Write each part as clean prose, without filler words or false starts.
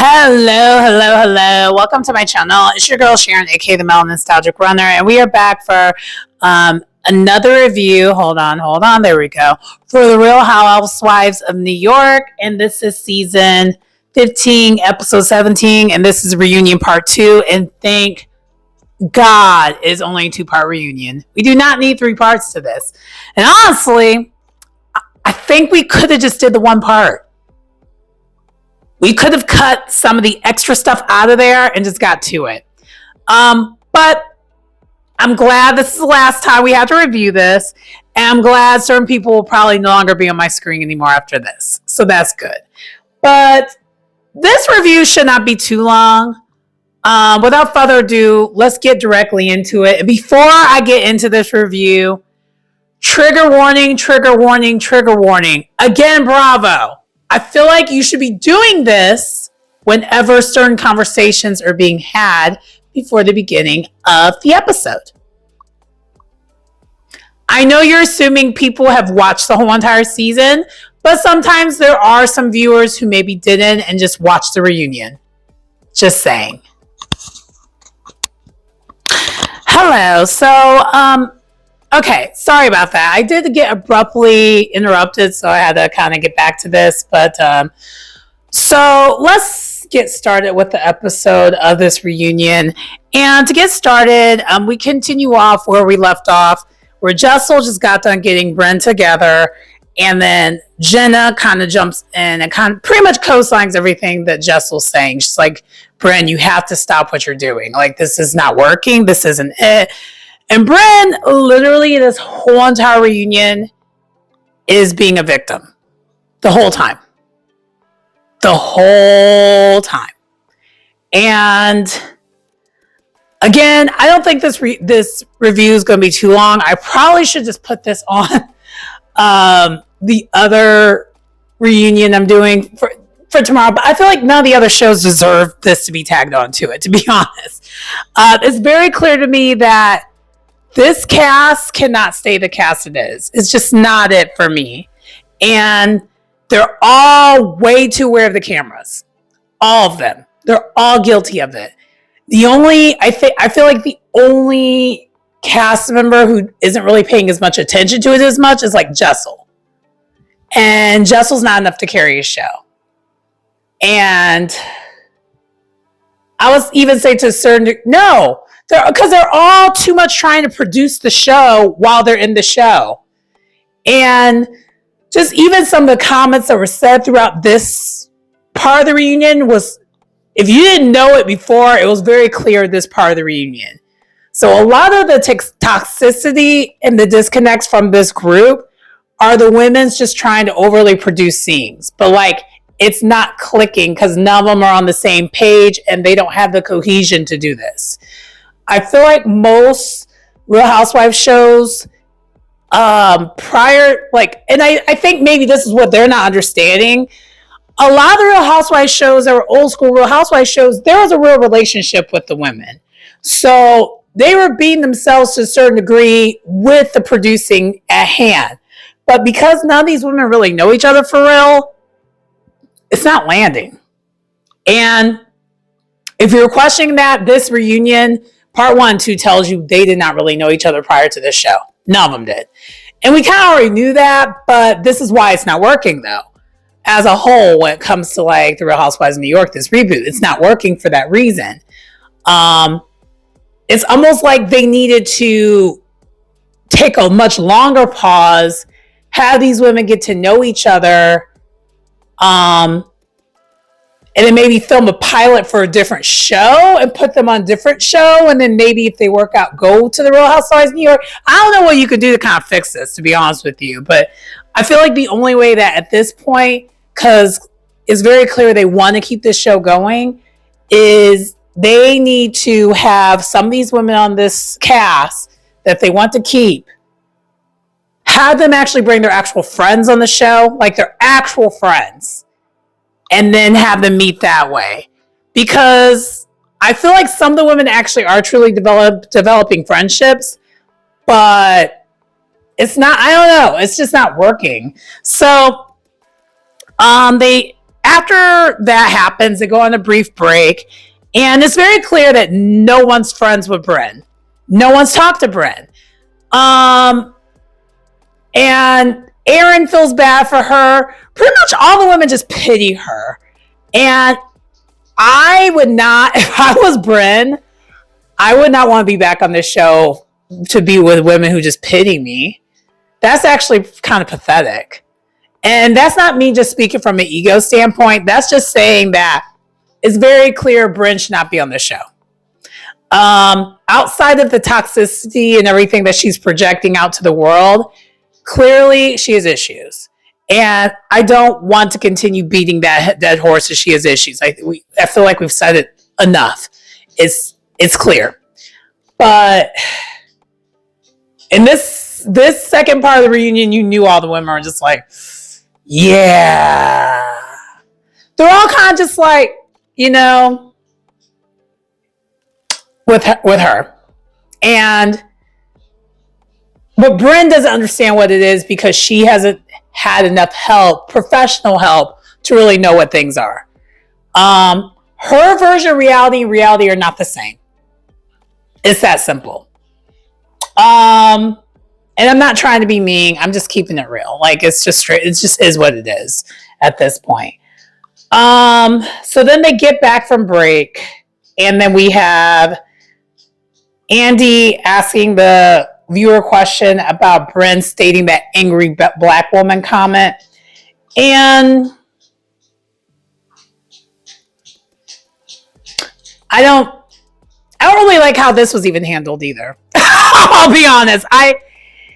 Hello. Welcome to my channel. It's your girl Sharon, aka the Mel Nostalgic Runner, and we are back for another review. Hold on. There we go. For the Real Housewives of New York, and this is season 15, episode 17, and this is reunion part 2. And thank God it's only a 2-part reunion. We do not need 3 parts to this. And honestly, I think we could have just did the 1 part. We could have cut some of the extra stuff out of there and just got to it. But I'm glad this is the last time we have to review this. And I'm glad certain people will probably no longer be on my screen anymore after this. So that's good. But this review should not be too long. Without further ado, let's get directly into it. And before I get into this review, trigger warning. Again, Bravo. I feel like you should be doing this whenever certain conversations are being had before the beginning of the episode. I know you're assuming people have watched the whole entire season, but sometimes there are some viewers who maybe didn't and just watched the reunion. Just saying. Hello. So, okay, sorry about that. I did get abruptly interrupted, so I had to kind of get back to this. But so let's get started with the episode of this reunion. And to get started, we continue off where we left off, where Jessel just got done getting Bren together, and then Jenna kind of jumps in and kind of pretty much co-signs everything that Jessel's saying. She's like, Bren, you have to stop what you're doing. Like, this is not working. This isn't it. And Bren, literally this whole entire reunion is being a victim. The whole time. And again, I don't think this review is going to be too long. I probably should just put this on the other reunion I'm doing for tomorrow. But I feel like none of the other shows deserve this to be tagged onto it, to be honest. It's very clear to me that this cast cannot stay the cast it is. It's just not it for me. And they're all way too aware of the cameras. All of them. They're all guilty of it. I feel like the only cast member who isn't really paying as much attention to it as much is like Jessel. And Jessel's not enough to carry a show. And I was even saying to a certain no. Because they're all too much trying to produce the show while they're in the show. And just even some of the comments that were said throughout this part of the reunion was, if you didn't know it before, it was very clear this part of the reunion. So a lot of the toxicity and the disconnects from this group are the women's just trying to overly produce scenes. But like, it's not clicking because none of them are on the same page and they don't have the cohesion to do this. I feel like most Real Housewives shows prior, like, and I think maybe this is what they're not understanding. A lot of the Real Housewives shows that were old school Real Housewives shows, there was a real relationship with the women. So they were being themselves to a certain degree with the producing at hand. But because none of these women really know each other for real, it's not landing. And if you're questioning that, this reunion, Part 1, 2 tells you they did not really know each other prior to this show. None of them did. And we kind of already knew that, but this is why it's not working, though. As a whole, when it comes to like the Real Housewives of New York, this reboot, it's not working for that reason. It's almost like they needed to take a much longer pause, have these women get to know each other, and then maybe film a pilot for a different show and put them on a different show. And then maybe if they work out, go to the Real Housewives of New York. I don't know what you could do to kind of fix this, to be honest with you. But I feel like the only way that at this point, because it's very clear they want to keep this show going, is they need to have some of these women on this cast that they want to keep, have them actually bring their actual friends on the show, like their actual friends, and then have them meet that way. Because I feel like some of the women actually are truly developing friendships, but it's not, I don't know, it's just not working. So they after that happens, they go on a brief break, and it's very clear that no one's friends with Brynn. No one's talked to Brynn. And Aaron feels bad for her. Pretty much all the women just pity her. And I would not, if I was Brynn, I would not want to be back on this show to be with women who just pity me. That's actually kind of pathetic. And that's not me just speaking from an ego standpoint. That's just saying that it's very clear Brynn should not be on the show. Outside of the toxicity and everything that she's projecting out to the world, clearly she has issues. And I don't want to continue beating that dead horse as she has issues. I feel like we've said it enough. It's clear. But in this second part of the reunion, you knew all the women were just like, yeah. They're all kind of just like, you know, with her. But Brynn doesn't understand what it is because she hasn't had enough help, professional help, to really know what things are. Her version of reality and reality are not the same. It's that simple. And I'm not trying to be mean. I'm just keeping it real. Like, it's just straight. It just is what it is at this point. So then they get back from break, and then we have Andy asking the viewer question about Brynn stating that angry black woman comment. And I don't really like how this was even handled either. I'll be honest.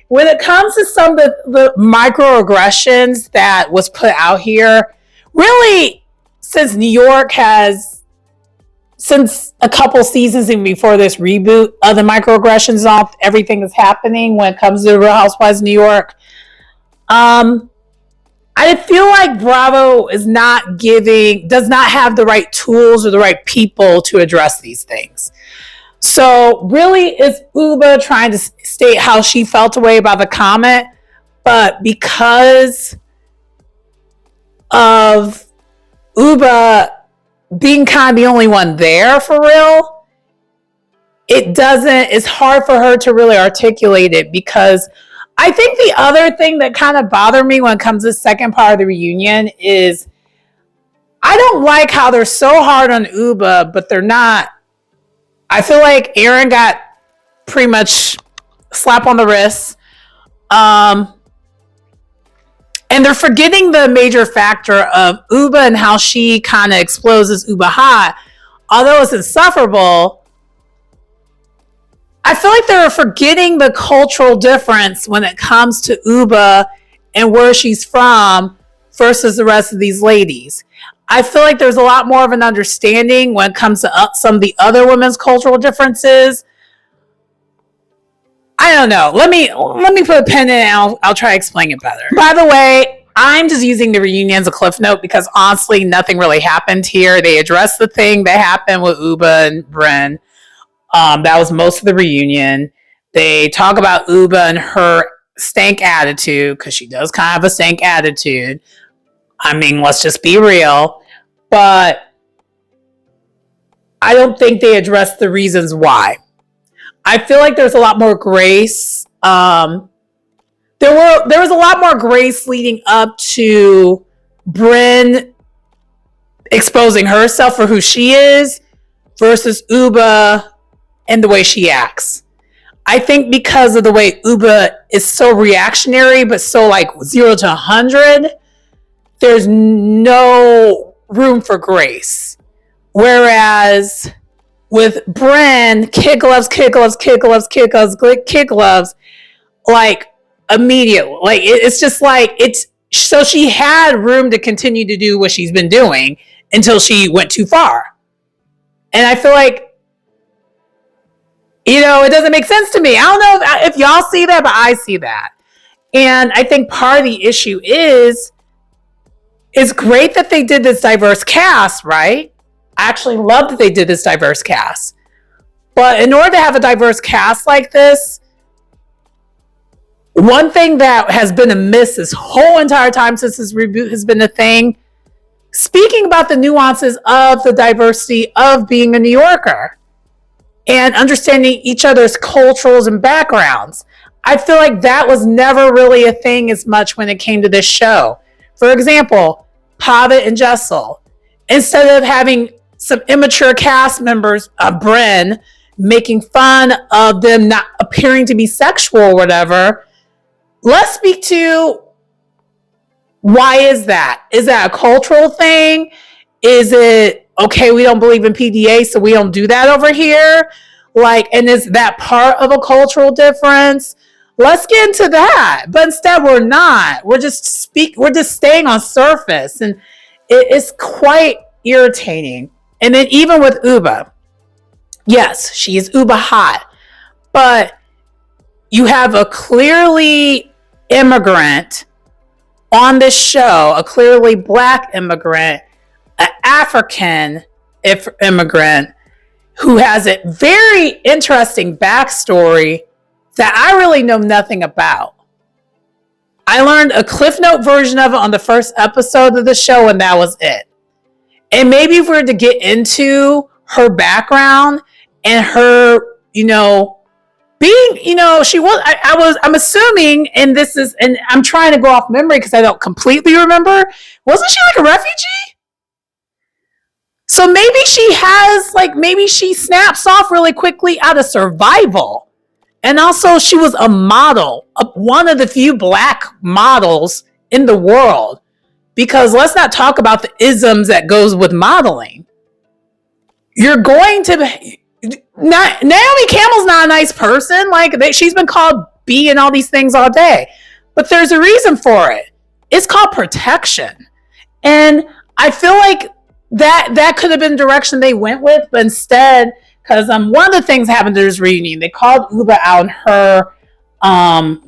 When it comes to some of the microaggressions that was put out here, really, since New York has, since a couple seasons and before this reboot of the microaggressions off, everything that's happening when it comes to the Real Housewives of New York, I feel like Bravo does not have the right tools or the right people to address these things. So really, it's Uba trying to state how she felt away about the comment, but because of Uba being kind of the only one there for real, it's hard for her to really articulate it. Because I think the other thing that kind of bothered me when it comes to the second part of the reunion is I don't like how they're so hard on Uba, but they're not. I feel like Aaron got pretty much slap on the wrist. And they're forgetting the major factor of Uba and how she kind of explodes as Uba hot. Although it's insufferable, I feel like they're forgetting the cultural difference when it comes to Uba and where she's from versus the rest of these ladies. I feel like there's a lot more of an understanding when it comes to some of the other women's cultural differences. I don't know. Let me put a pin in it and I'll try to explain it better. By the way, I'm just using the reunion as a cliff note because honestly, nothing really happened here. They addressed the thing that happened with Uba and Brynn. That was most of the reunion. They talk about Uba and her stank attitude because she does kind of have a stank attitude. I mean, let's just be real. But I don't think they addressed the reasons why. I feel like there's a lot more grace. There was a lot more grace leading up to Brynn exposing herself for who she is versus Uba and the way she acts. I think because of the way Uba is so reactionary, but so like 0 to 100, there's no room for grace. Whereas with Brynn, kid gloves, like immediately. Like it's just like so she had room to continue to do what she's been doing until she went too far. And I feel like, you know, it doesn't make sense to me. I don't know if y'all see that, but I see that. And I think part of the issue is it's great that they did this diverse cast, right? I actually love that they did this diverse cast. But in order to have a diverse cast like this, one thing that has been amiss this whole entire time since this reboot has been a thing, speaking about the nuances of the diversity of being a New Yorker and understanding each other's cultures and backgrounds. I feel like that was never really a thing as much when it came to this show. For example, Pavitt and Jessel, instead of having some immature cast members, Bryn, making fun of them not appearing to be sexual or whatever, let's speak to why is that? Is that a cultural thing? Is it, okay, we don't believe in PDA, so we don't do that over here? Like, and is that part of a cultural difference? Let's get into that. But instead, we're not. We're just staying on surface, and it is quite irritating. And then even with Uba, yes, she is Uba hot, but you have a clearly immigrant on this show, a clearly black immigrant, an African immigrant who has a very interesting backstory that I really know nothing about. I learned a Cliff Note version of it on the first episode of the show, and that was it. And maybe if we were to get into her background and her, being, she was, I'm assuming, and I'm trying to go off memory because I don't completely remember. Wasn't she like a refugee? So maybe she snaps off really quickly out of survival. And also she was a model, one of the few black models in the world. Because let's not talk about the isms that goes with modeling. You're going to, Naomi Campbell's not a nice person. She's been called B and all these things all day. But there's a reason for it. It's called protection. And I feel like that could have been the direction they went with, but instead, because one of the things happened to this reunion, they called Uba out on her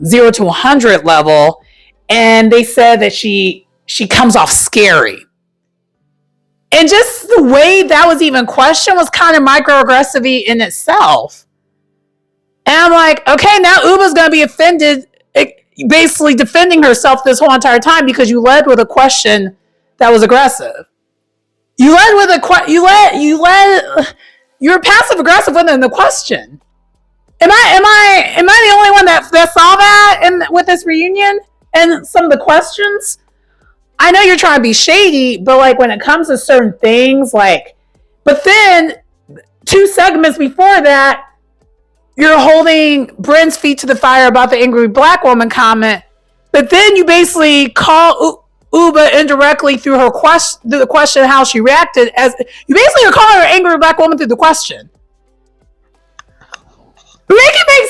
0 to 100 level, and they said that she comes off scary. And just the way that was even questioned was kind of microaggressive in itself. And I'm like, okay, now Uba's going to be offended, basically defending herself this whole entire time because you led with a question that was aggressive. You led with you were passive aggressive within the question. Am I the only one that saw that with this reunion and some of the questions? I know you're trying to be shady, but when it comes to certain things, but then 2 segments before that, you're holding Bryn's feet to the fire about the angry black woman comment, but then you basically call Uba indirectly through the question how she reacted, as you basically are calling her angry black woman through the question. Make it make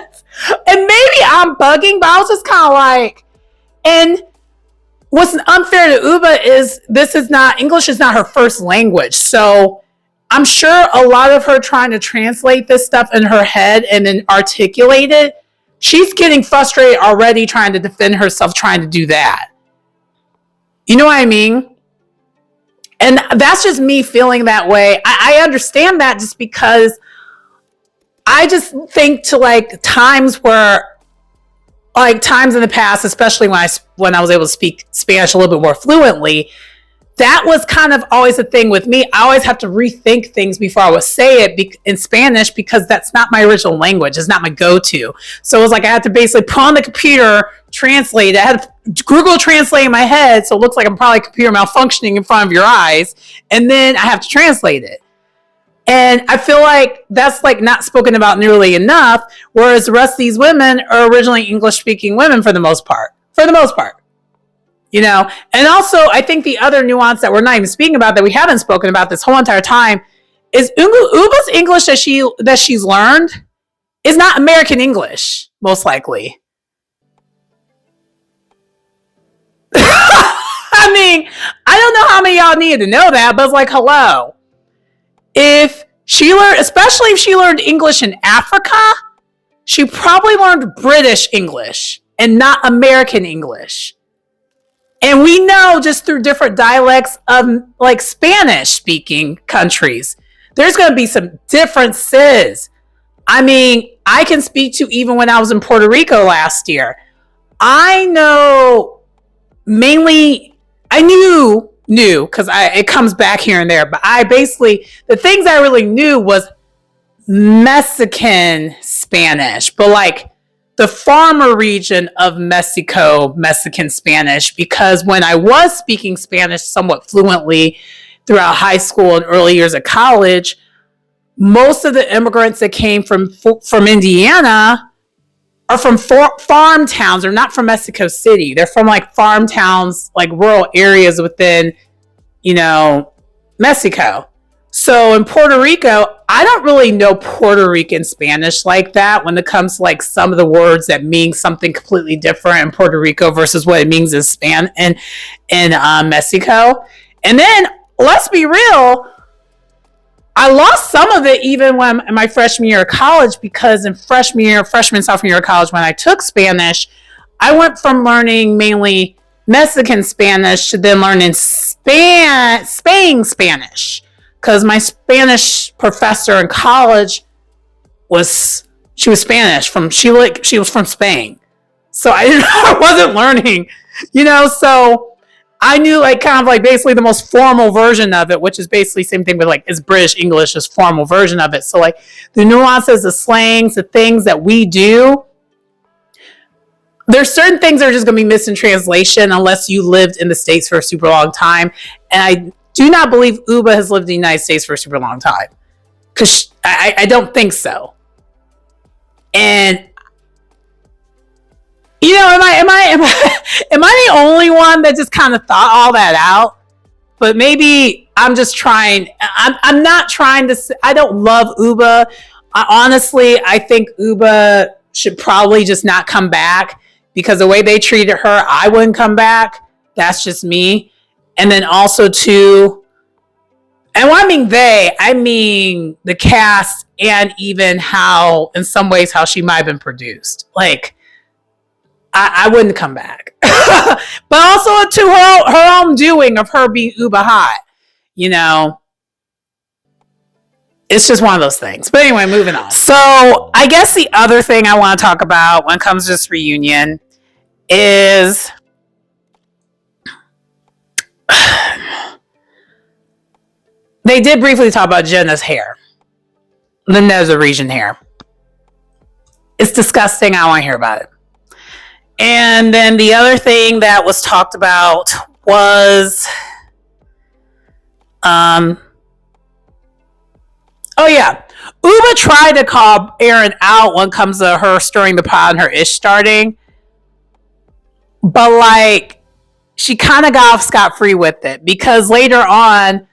sense. And maybe I'm bugging, but I was just kind of and what's unfair to Uba is English is not her first language. So I'm sure a lot of her trying to translate this stuff in her head and then articulate it, she's getting frustrated already trying to defend herself, trying to do that. You know what I mean? And that's just me feeling that way. I understand that just because I just think to times where, times in the past, especially when I was able to speak Spanish a little bit more fluently, that was kind of always a thing with me. I always have to rethink things before I would say it in Spanish because that's not my original language. It's not my go-to. So it was I had to basically put on the computer, translate it. I had to Google Translate in my head, so it looks like I'm probably computer malfunctioning in front of your eyes, and then I have to translate it. And I feel like that's not spoken about nearly enough, whereas the rest of these women are originally English-speaking women for the most part. And also I think the other nuance that we're not even speaking about, that we haven't spoken about this whole entire time, is Uba's English that she's learned is not American English, most likely. I mean, I don't know how many of y'all needed to know that, but it's hello. Especially if she learned English in Africa, she probably learned British English and not American English. And we know just through different dialects of Spanish speaking countries, there's going to be some differences. I mean, I can speak to even when I was in Puerto Rico last year. I I knew because it comes back here and there, but I basically, the things I really knew was Mexican Spanish, but like the farmer region of Mexico, Mexican Spanish, because when I was speaking Spanish somewhat fluently throughout high school and early years of college, most of the immigrants that came from Indiana are from farm towns. They're not from Mexico City. They're from like farm towns, like rural areas within, Mexico. So in Puerto Rico, I don't really know Puerto Rican Spanish like that when it comes to like some of the words that mean something completely different in Puerto Rico versus what it means in Mexico. And then let's be real, I lost some of it even when in my freshman year of college, because in sophomore year of college, when I took Spanish, I went from learning mainly Mexican Spanish to then learning Spain Spanish, because my Spanish professor in college was Spanish she was from Spain, so I wasn't learning, so I knew like kind of like basically the most formal version of it, which is basically the same thing with like is British English, is formal version of it. So like the nuances, the slangs, the things that we do, there's certain things that are just going to be missed in translation unless you lived in the States for a super long time. And I do not believe Uba has lived in the United States for a super long time, because I don't think so. And am I the only one that just kind of thought all that out? But maybe I'm just trying. I'm not trying to. I don't love Uba. Honestly, I think Uba should probably just not come back, because the way they treated her, I wouldn't come back. That's just me. And then also too, and when I mean I mean the cast, and even how, in some ways, how she might have been produced. Like, I wouldn't come back. But also to her own doing of her being uber hot, it's just one of those things. But anyway, moving on. So I guess the other thing I want to talk about when it comes to this reunion is they did briefly talk about Jenna's hair, the Neza region hair. It's disgusting. I don't want to hear about it. And then the other thing that was talked about was, Uba tried to call Erin out when it comes to her stirring the pot and her ish starting, but like she kind of got off scot-free with it, because later on,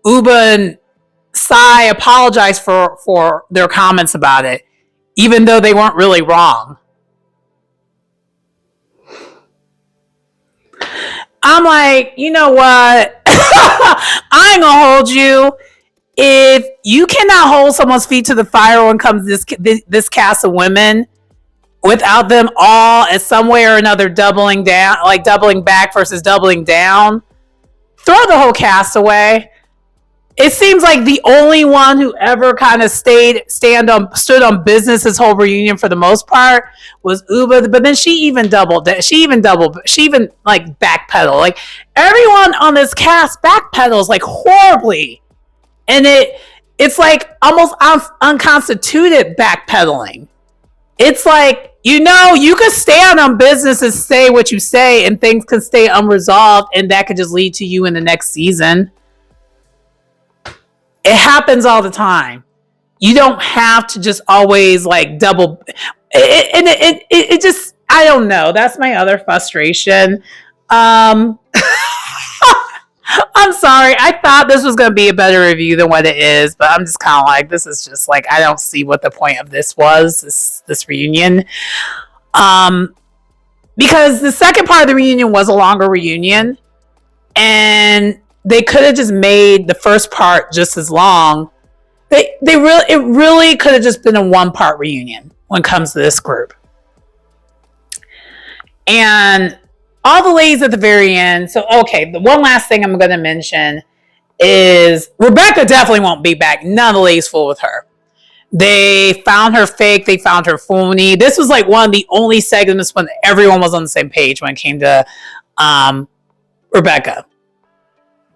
Uba and Sai apologized for their comments about it, even though they weren't really wrong. I'm like, you know what? I ain't gonna hold you. If you cannot hold someone's feet to the fire when it comes to this cast of women, without them all in some way or another doubling down, like doubling back versus doubling down, throw the whole cast away. It seems like the only one who ever kind of stood on business this whole reunion for the most part was Uba, but then she even like backpedaled. Like everyone on this cast backpedals like horribly, and it's like almost unconstituted backpedaling. It's like, you could stand on business and say what you say, and things can stay unresolved, and that could just lead to you in the next season. It happens all the time. You don't have to just always like double. It just, I don't know. That's my other frustration. I'm sorry. I thought this was going to be a better review than what it is, but I'm just kind of like, this is just like, I don't see what the point of this was, this reunion. Because the second part of the reunion was a longer reunion, and they could have just made the first part just as long. It really could have just been a one-part reunion when it comes to this group. And all the ladies at the very end. So, okay, the one last thing I'm going to mention is Rebecca definitely won't be back. None of the ladies fool with her. They found her fake. They found her phony. This was like one of the only segments when everyone was on the same page when it came to Rebecca.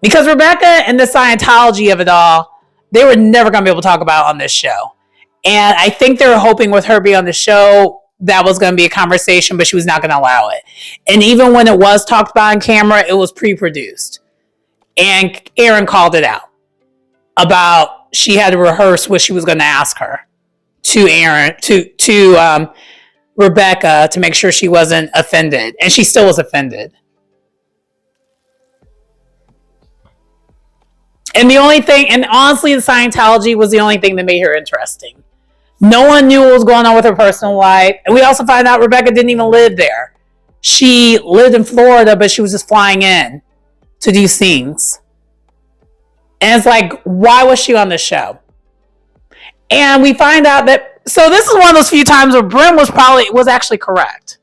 Because Rebecca and the Scientology of it all, they were never going to be able to talk about on this show. And I think they were hoping with her being on the show, that was going to be a conversation, but she was not going to allow it. And even when it was talked about on camera, it was pre-produced. And Aaron called it out about she had to rehearse what she was going to ask her to Rebecca to make sure she wasn't offended. And she still was offended. And the only thing, and honestly, the Scientology was the only thing that made her interesting. No one knew what was going on with her personal life. And we also find out Rebecca didn't even live there. She lived in Florida, but she was just flying in to do scenes. And it's like, why was she on the show? And we find out that, so this is one of those few times where Bryn was actually correct.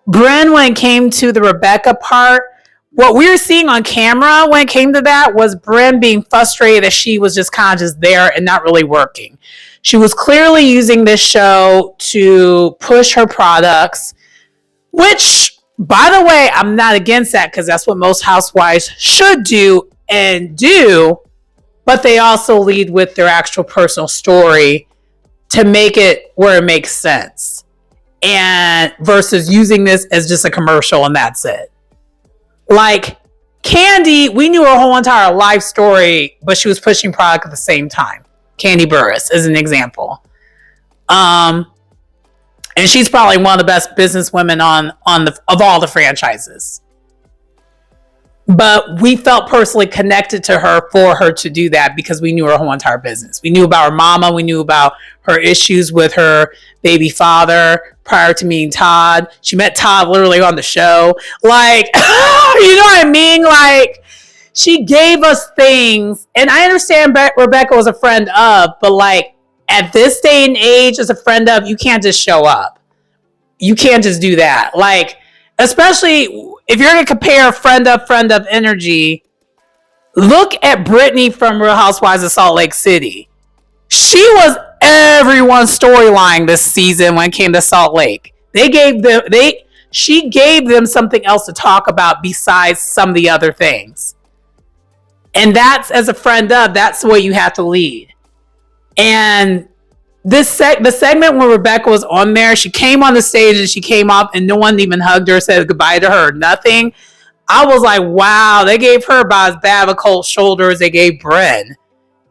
Bryn, when it came to the Rebecca part, what we were seeing on camera when it came to that was Bryn being frustrated that she was just kind of just there and not really working. She was clearly using this show to push her products, which, by the way, I'm not against that because that's what most housewives should do and do, but they also lead with their actual personal story to make it where it makes sense, and versus using this as just a commercial and that's it. Like Candy, we knew her whole entire life story, but she was pushing product at the same time. Candy Burris is an example. And she's probably one of the best business women of all the franchises. But we felt personally connected to her for her to do that because we knew her whole entire business. We knew about her mama. We knew about her issues with her baby father prior to meeting Todd. She met Todd literally on the show. Like, you know what I mean? Like, she gave us things. And I understand Rebecca was a friend of, but like, at this day and age, as a friend of, you can't just show up. You can't just do that. Like, especially if you're going to compare friend of energy, look at Brittany from Real Housewives of Salt Lake City. She was everyone's storyline this season when it came to Salt Lake. She gave them something else to talk about besides some of the other things. And that's, as a friend of, that's the way you have to lead. And the segment when Rebecca was on there, she came on the stage and she came up and no one even hugged her, said goodbye to her, nothing. I was like, wow, they gave her about as bad of a cold shoulder as they gave Bryn,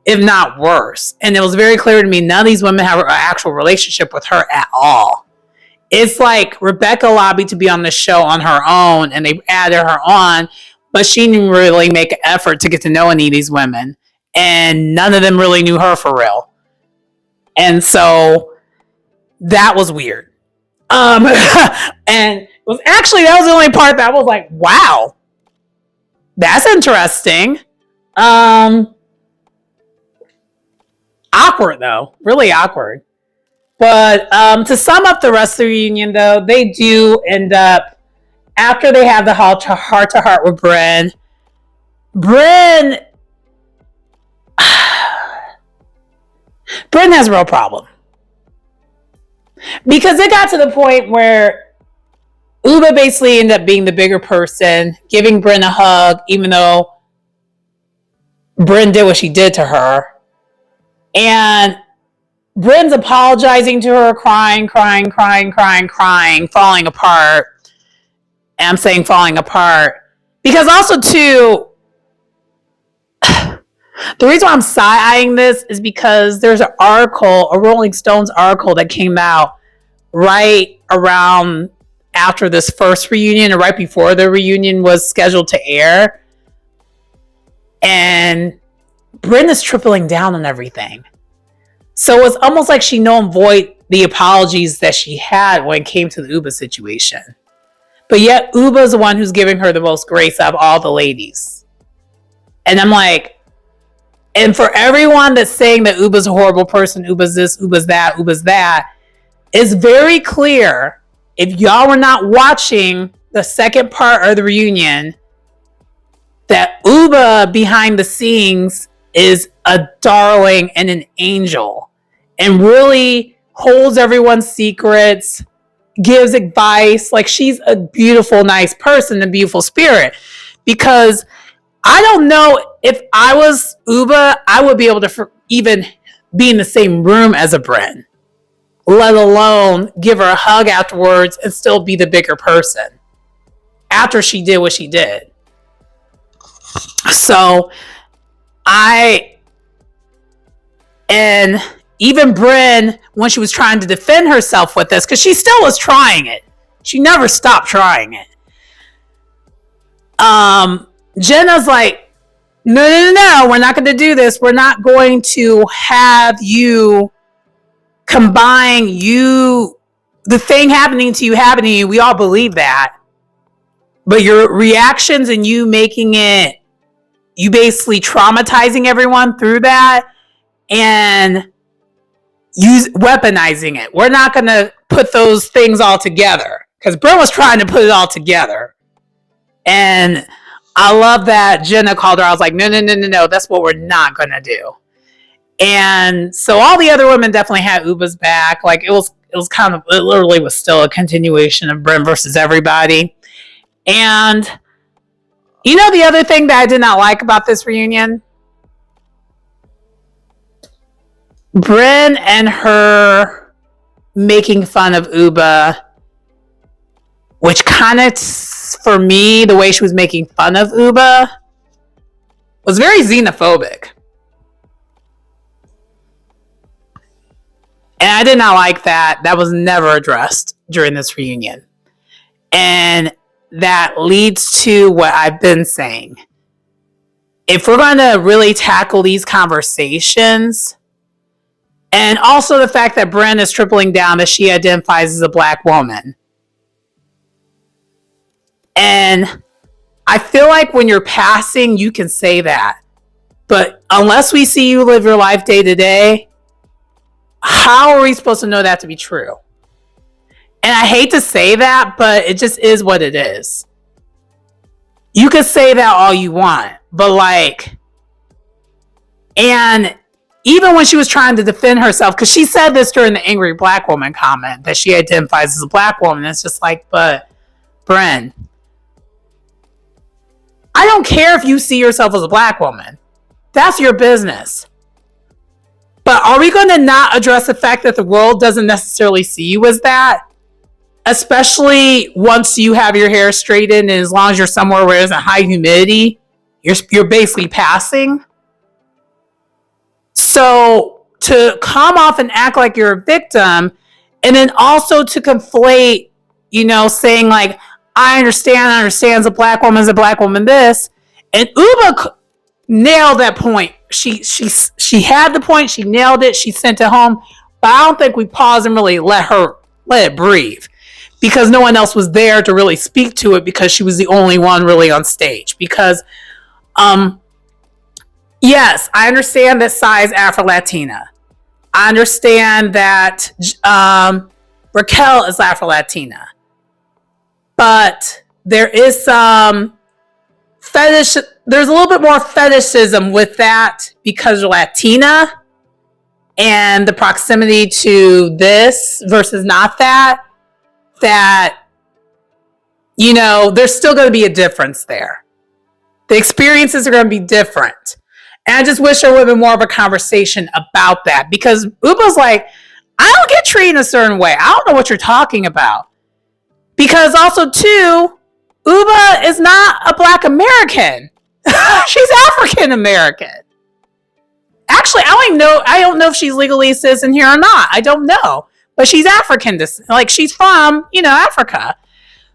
if not worse. And it was very clear to me, none of these women have an actual relationship with her at all. It's like Rebecca lobbied to be on the show on her own and they added her on, but she didn't really make an effort to get to know any of these women. And none of them really knew her for real. And so that was weird. And it was actually, that was the only part that I was like, wow, that's interesting. Awkward though, really awkward. But to sum up the rest of the reunion though, they do end up, after they have the heart to heart with Bryn has a real problem. Because it got to the point where Uba basically ended up being the bigger person, giving Bryn a hug, even though Bryn did what she did to her. And Bryn's apologizing to her, crying, falling apart. And I'm saying falling apart. Because also, too, the reason why I'm side-eyeing this is because there's an article, a Rolling Stones article that came out right around after this first reunion or right before the reunion was scheduled to air. And Bryn is tripling down on everything. So it's almost like she null and void the apologies that she had when it came to the Uba situation. But yet Uba's the one who's giving her the most grace out of all the ladies. And I'm like, and for everyone that's saying that Uba's a horrible person, Uba's this, Uba's that, it's very clear, if y'all were not watching the second part of the reunion, that Uba behind the scenes is a darling and an angel and really holds everyone's secrets, gives advice. Like, she's a beautiful, nice person, a beautiful spirit. because I don't know if I was Uba, I would be able to even be in the same room as a Bryn, let alone give her a hug afterwards and still be the bigger person after she did what she did. So and even Bryn, when she was trying to defend herself with this, because she still was trying it. She never stopped trying it. Jenna's like, no, we're not going to do this. We're not going to have you combine the thing happening to you. We all believe that. But your reactions and you making it, you basically traumatizing everyone through that and weaponizing it. We're not going to put those things all together, because Bryn was trying to put it all together. And I love that Jenna called her. I was like, no, that's what we're not going to do. And so all the other women definitely had Uba's back. Like it literally was still a continuation of Bryn versus everybody. And you know the other thing that I did not like about this reunion? Bryn and her making fun of Uba, which kind of, for me, the way she was making fun of Uba was very xenophobic. And I did not like that. That was never addressed during this reunion. And that leads to what I've been saying. If we're going to really tackle these conversations, and also the fact that Bryn is tripling down that she identifies as a black woman. And I feel like when you're passing, you can say that. But unless we see you live your life day to day, how are we supposed to know that to be true? And I hate to say that, but it just is what it is. You can say that all you want, but and even when she was trying to defend herself, because she said this during the angry black woman comment, that she identifies as a black woman, it's just like, but Bryn, I don't care if you see yourself as a black woman. That's your business. But are we going to not address the fact that the world doesn't necessarily see you as that? Especially once you have your hair straightened, and as long as you're somewhere where there's a high humidity, you're basically passing. So to come off and act like you're a victim, and then also to conflate, saying like, I understand a black woman's a black woman this, and Uba nailed that point. She had the point, she nailed it, she sent it home, but I don't think we paused and really let it breathe, because no one else was there to really speak to it, because she was the only one really on stage. Because yes, I understand that Sai is Afro-Latina. I understand that Raquel is Afro-Latina. But there is some fetish. There's a little bit more fetishism with that because you're Latina and the proximity to this versus not that, there's still going to be a difference there. The experiences are going to be different. And I just wish there would have been more of a conversation about that, because Uba's like, I don't get treated a certain way. I don't know what you're talking about. Because also, too, Uba is not a black American. She's African American. Actually, I don't know if she's legally a citizen here or not. I don't know. But she's African. She's from, Africa.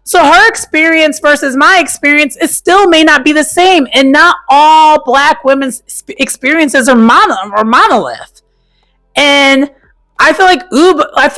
So her experience versus my experience, it still may not be the same. And not all black women's experiences are monolith. And I feel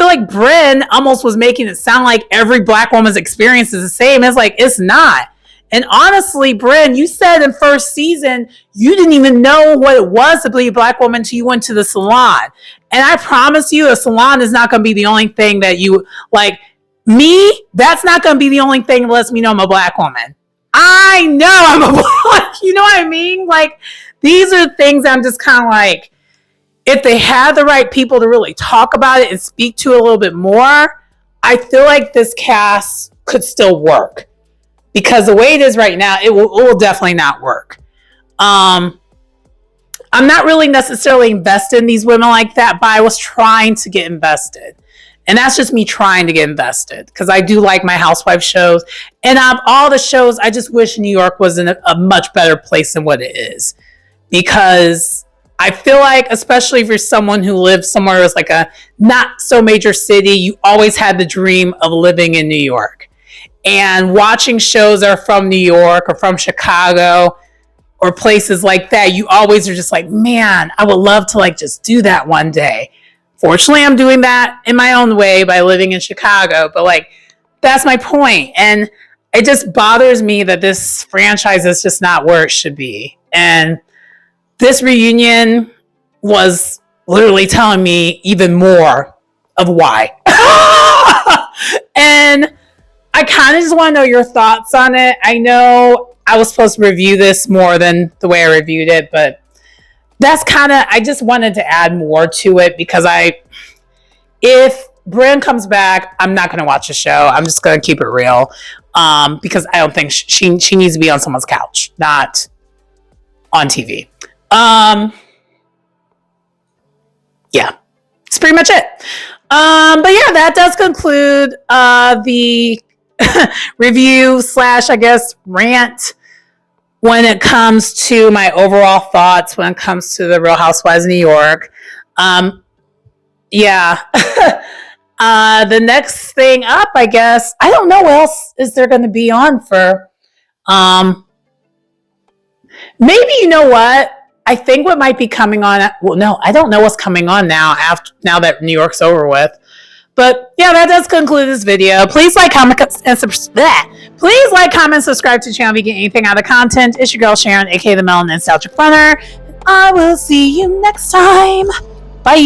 like Bryn almost was making it sound like every black woman's experience is the same. It's like, it's not. And honestly, Bryn, you said in first season, you didn't even know what it was to be a black woman until you went to the salon. And I promise you, a salon is not going to be the only thing that you, like me, that's not going to be the only thing that lets me know I'm a black woman. I know I'm a black, you know what I mean? Like, these are things I'm just kind of like, if they had the right people to really talk about it and speak to it a little bit more, I feel like this cast could still work. because the way it is right now, it will definitely not work. I'm not really necessarily invested in these women like that, but I was trying to get invested. And that's just me trying to get invested because I do like my Housewives shows. And of all the shows, I just wish New York was in a much better place than what it is. Because I feel like, especially if you're someone who lives somewhere that's like a not so major city, you always had the dream of living in New York. And watching shows that are from New York or from Chicago or places like that, you always are just like, man, I would love to like just do that one day. Fortunately, I'm doing that in my own way by living in Chicago, but like, that's my point. And it just bothers me that this franchise is just not where it should be. And this reunion was literally telling me even more of why. And I kind of just want to know your thoughts on it. I know I was supposed to review this more than the way I reviewed it, but that's kind of, I just wanted to add more to it because if Brynn comes back, I'm not going to watch the show. I'm just going to keep it real because I don't think she needs to be on someone's couch, not on TV. Yeah, that's pretty much it. But yeah, that does conclude the review / I guess rant when it comes to my overall thoughts when it comes to the Real Housewives of New York. Yeah. The next thing up, I guess, I don't know what else is there going to be on for. Maybe, you know what? I think what might be coming on. Well, no, I don't know what's coming on now that New York's over with. But yeah, that does conclude this video. Please like, comment, and subscribe. Please like, comment, subscribe to the channel if you get anything out of the content. It's your girl Sharon, aka the Melanin Nostalgic Runner. I will see you next time. Bye.